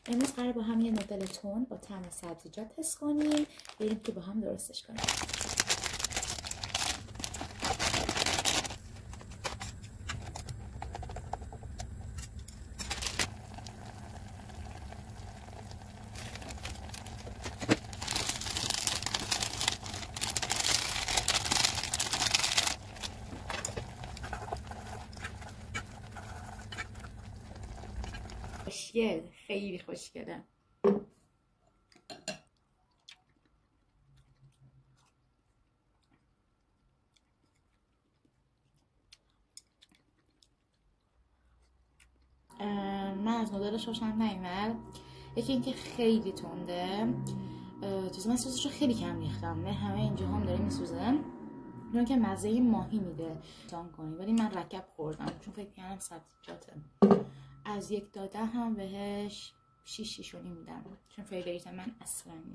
امروز قرار با هم یه نودل تون با طعم سبزیجات تست کنیم، بریم که با هم درستش کنیم. خوشگل، خیلی خوشگله. من از نودلش خوشم نیومد. یکی اینکه خیلی تنده، چیزی من سسش رو خیلی کم ریختم، نه همه اینجا هم داره میسوزه. اون که مزه ماهی میده تان کنی، ولی من رکب خوردم چون فکر کردم سبزیجاته. از 1 تا 10 هم بهش 6 میدم چون فیوریت من اصلا نیست.